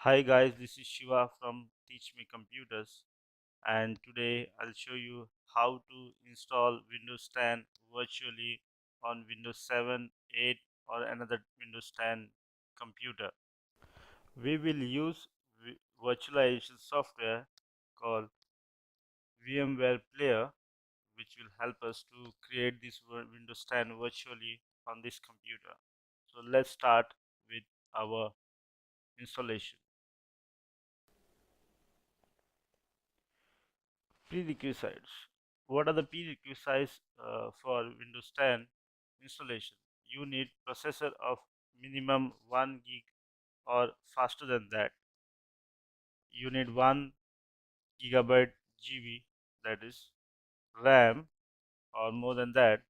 Hi guys, this is Shiva from Teach Me Computers, and today I'll show you how to install Windows 10 virtually on Windows 7, 8 or another Windows 10 computer. We will use virtualization software called VMWare Player, which will help us to create this Windows 10 virtually on this computer. So let's start with our installation. Prerequisites. What are the prerequisites for Windows 10 installation? You need processor of minimum 1 gig or faster than that. You need 1 gigabyte GB, that is RAM, or more than that.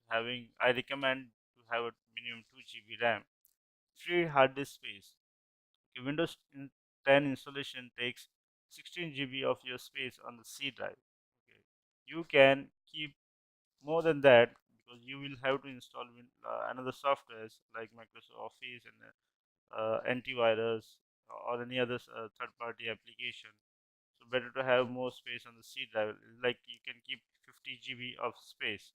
But I recommend to have a minimum 2 GB RAM. Free hard disk space. Okay, Windows 10 installation takes 16 GB of your space on the C drive. Okay. You can keep more than that because you will have to install another softwares like Microsoft Office and antivirus or any other third-party application. So better to have more space on the C drive. Like you can keep 50 GB of space.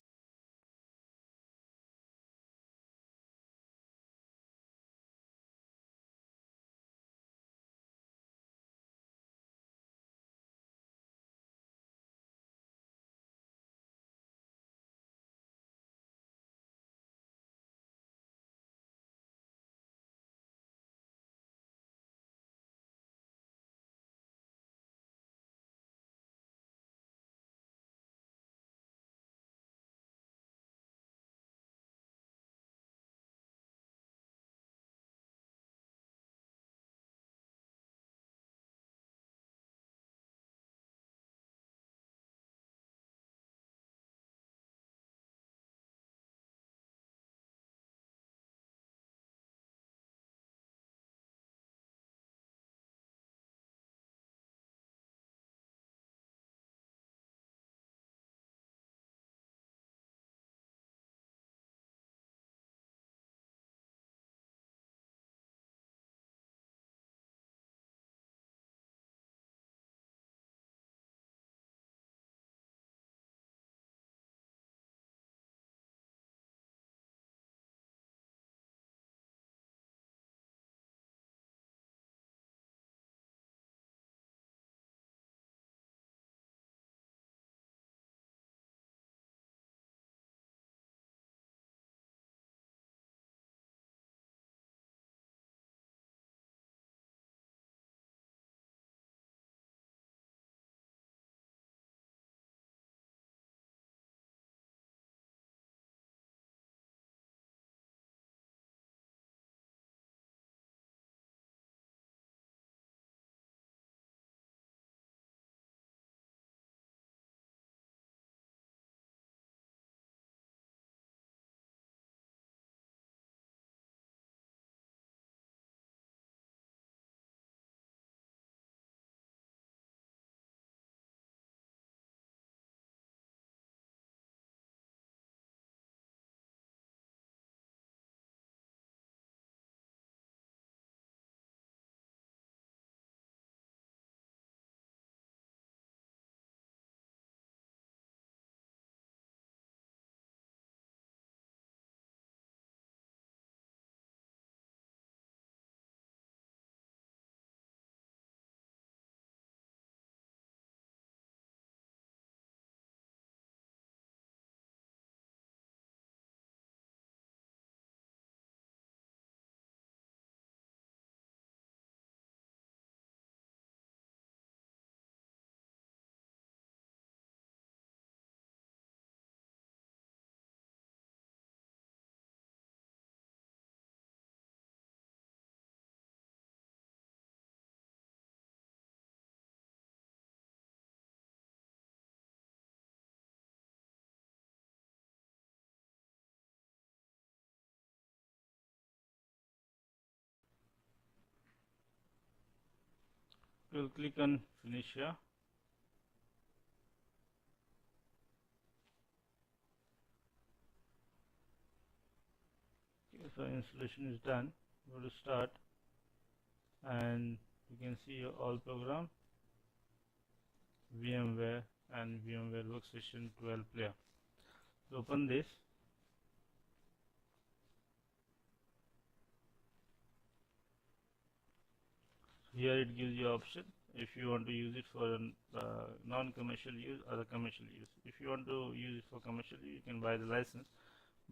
We'll click on finish here. Okay, so installation is done. Go to start and You can see your all program, VMware and VMware Workstation 12 player. So open this. Here it gives you option if you want to use it for non-commercial use or the commercial use. If you want to use it for commercial use, you can buy the license,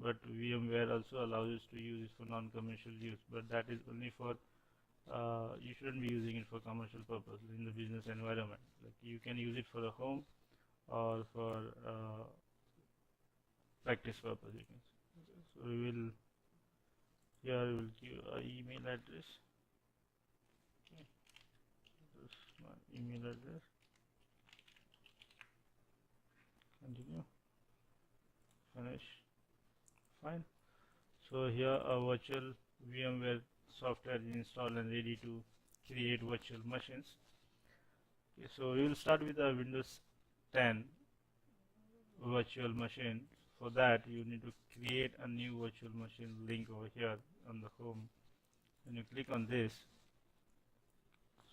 but VMware also allows you to use it for non-commercial use, but that is only for you shouldn't be using it for commercial purposes in the business environment. Like you can use it for the home or for practice purpose. You can see. Okay. So we will here we will give an email address. Okay. This is my email address. Continue. Finish. Fine. So here a virtual VMware software is installed and ready to create virtual machines. Okay, so we will start with a Windows 10 virtual machine. For that you need to create a new virtual machine link over here on the home. When you click on this,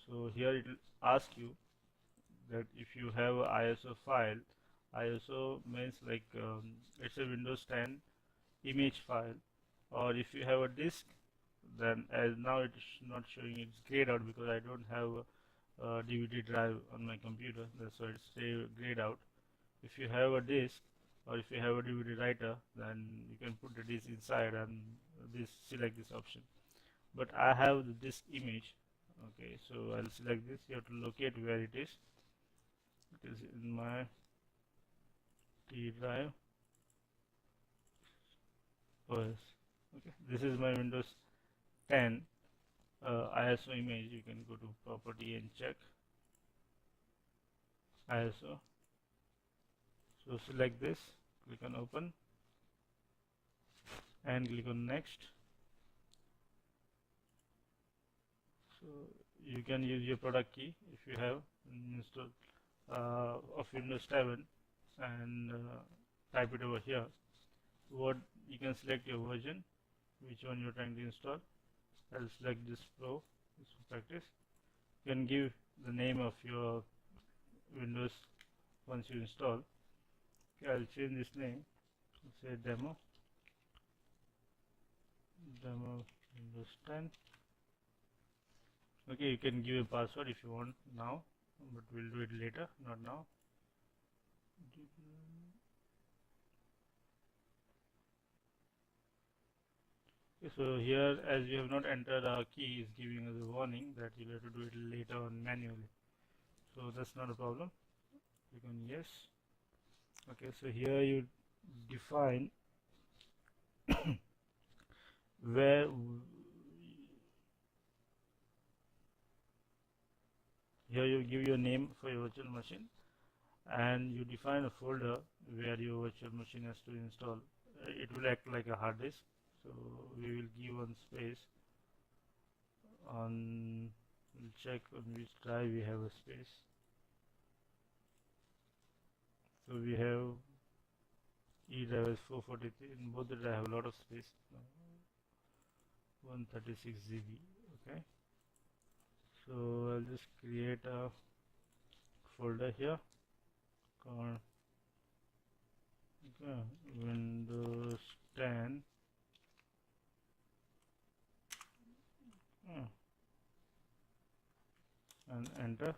so here it will ask you that if you have a ISO file. ISO means like it's a Windows 10 image file, or if you have a disk, then as now it is not showing, it's grayed out because I don't have a DVD drive on my computer, that's why it's grayed out. If you have a disk or if you have a DVD writer, then you can put the disk inside and select this option. But I have the disk image. Okay, so I'll select this. You have to locate where it is. It is in my D drive OS. Okay, this is my Windows 10 ISO image. You can go to property and check ISO. So select this, click on open and click on next. So you can use your product key if you have installed of Windows 7 and type it over here. What you can select your version, which one you're trying to install. I'll select this Pro, this practice. You can give the name of your Windows once you install. Okay, I'll change this name. Say demo Windows 10. Okay, you can give a password if you want now, but we'll do it later, not now. Okay, so here as we have not entered our key, is giving us a warning that you'll have to do it later on manually. So that's not a problem. Click on yes. Okay, so here you define where here you give your name for your virtual machine and you define a folder where your virtual machine has to install. It will act like a hard disk, so we will give one space on, we'll check on which drive we have a space. So we have E drive is 443, in both the drive have a lot of space, 136 GB. Okay, so I'll just create a folder here called Windows 10 and enter.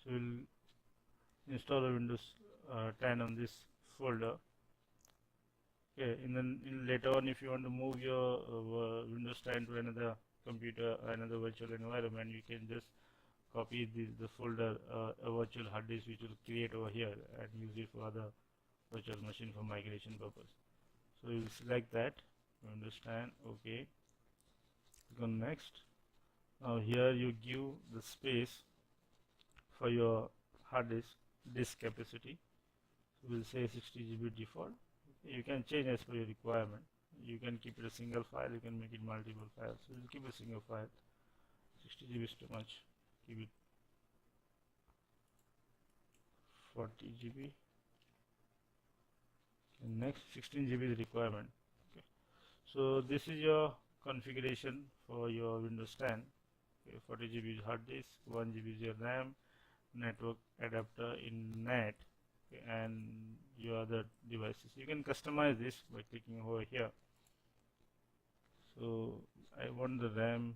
So we'll install a Windows 10 on this folder. Okay, in later on, if you want to move your Windows 10 to another computer, another virtual environment, you can just copy the folder, a virtual hard disk which will create over here and use it for other virtual machine for migration purpose. So you will select that Windows 10. Okay, click on next. Now here you give the space for your hard disk capacity. So we'll say 60 GB default. You can change as per your requirement. You can keep it a single file, you can make it multiple files. So we'll keep a single file. 60 GB is too much. Keep it 40 GB. And next 16 GB is requirement. Okay. So this is your configuration for your Windows 10. Okay, 40 GB hard disk, 1 GB is your RAM, network adapter in net, okay, and your other devices. You can customize this by clicking over here. So I want the RAM,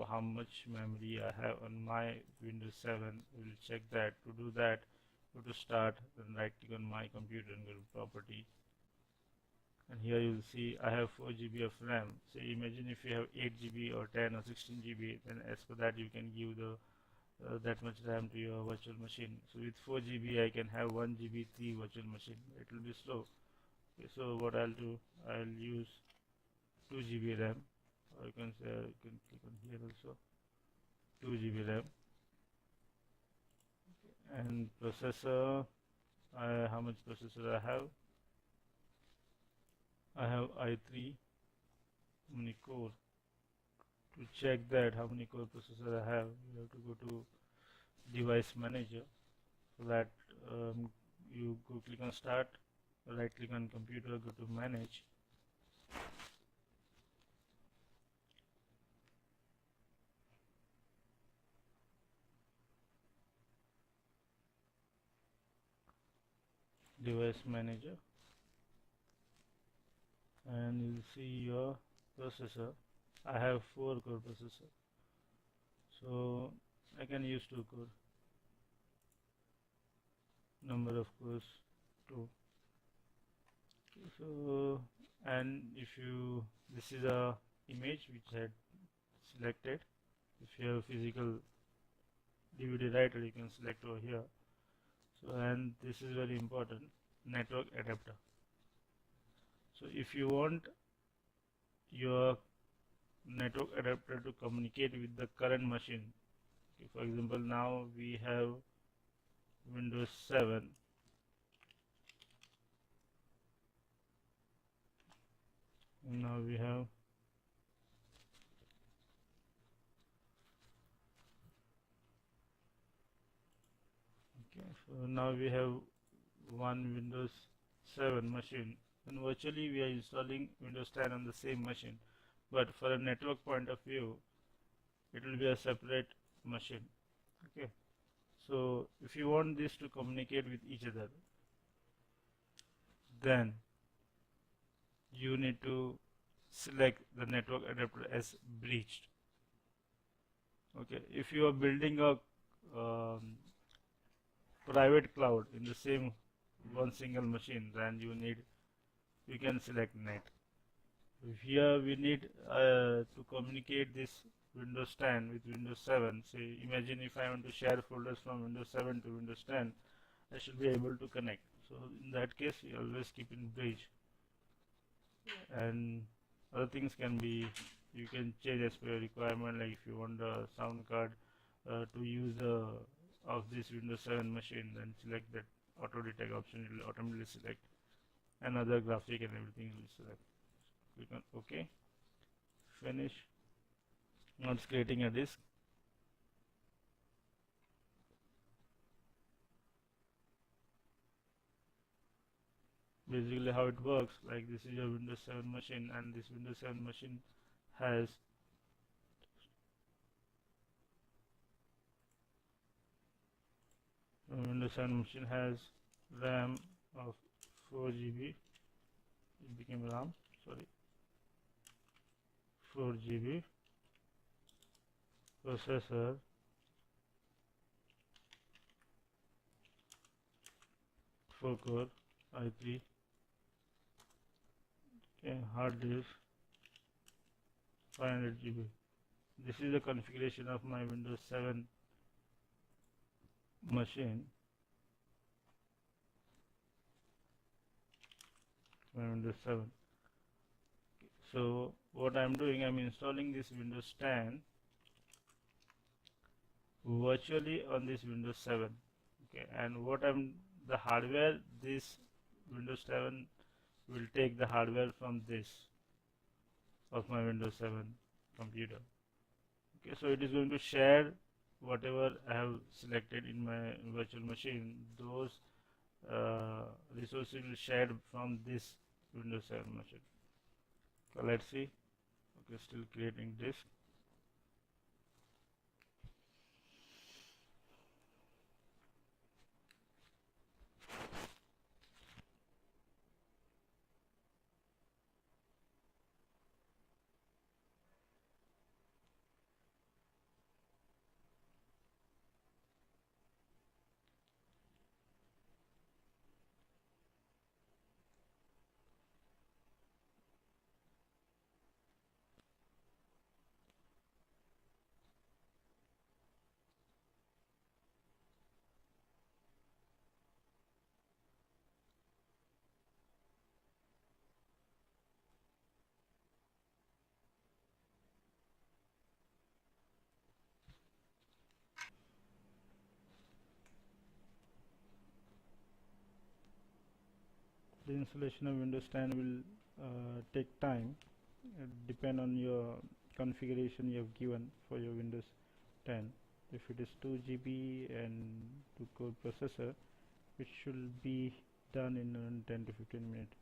how much memory I have on my Windows 7. We will check that. To do that, go to start, then right click on my computer and go to property. And here you will see I have 4 GB of RAM. So imagine if you have 8 GB or 10 or 16 GB, then as per that you can give the that much RAM to your virtual machine. So with 4 GB I can have 1 GB 3 virtual machine. It will be slow. Okay, so what I'll do, I'll use 2 GB RAM, or you can say you can click on here also, 2 GB RAM. And processor, how much processor I have? I have i3. How many core? To check that how many core processor I have, you have to go to device manager. For that, you go click on start, right click on computer, go to manage. Device manager, and you'll see your processor. I have 4 core processor, so I can use 2 core. Number of cores 2. So, and if you, this is a image which I had selected. If you have physical DVD writer, you can select over here. So, and this is very important, network adapter. So if you want your network adapter to communicate with the current machine, okay, for example, now we have Windows 7. Now we have so now we have one Windows 7 machine, and virtually we are installing Windows 10 on the same machine, but for a network point of view it will be a separate machine. Okay, so if you want this to communicate with each other, then you need to select the network adapter as breached. Okay, if you are building a private cloud in the same one single machine, then you can select net. Here we need to communicate this Windows 10 with Windows 7. Say, imagine if I want to share folders from Windows 7 to Windows 10, I should be able to connect. So in that case, we always keep in bridge. And other things can be, you can change as per your requirement. Like if you want a sound card to use of this Windows 7 machine, then select that auto detect option. It will automatically select another graphic and everything will select. Click on OK. Finish. Now it's creating a disk. Basically how it works, like this is your Windows 7 machine, and this Windows 7 machine has Windows 7 machine has RAM of 4 GB. It became RAM, sorry, 4 GB, processor, 4 core, i3, okay, hard disk, 500 GB. This is the configuration of my Windows 7 machine. My Windows 7. So what I'm doing, I'm installing this Windows 10 virtually on this Windows 7. Okay, and the hardware, this Windows 7 will take the hardware from this of my Windows 7 computer. Okay, so it is going to share whatever I have selected in my virtual machine. Those resources will share from this Windows 7 machine. So let's see. Okay, still creating disk. The installation of Windows 10 will take time, depend on your configuration you have given for your Windows 10. If it is 2 GB and 2-core processor, it should be done in around 10 to 15 minutes.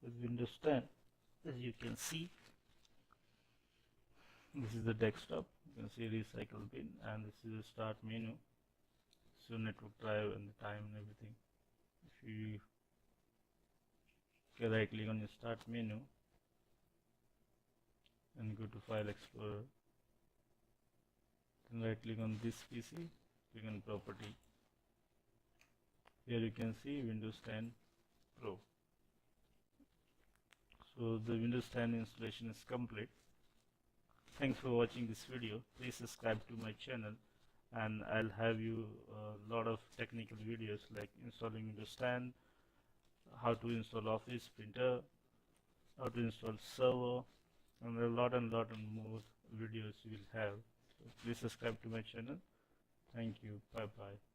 With Windows 10, as you can see, this is the desktop. You can see recycle bin, and this is the start menu. your network drive and the time and everything. If you right click on your start menu and go to File Explorer, then right click on this PC, click on Property. Here you can see Windows 10 Pro. So the Windows 10 installation is complete. Thanks for watching this video. Please subscribe to my channel, and I'll have you a lot of technical videos like installing Windows 10, how to install Office Printer, how to install server, and a lot and more videos you will have. So please subscribe to my channel. Thank you. Bye bye.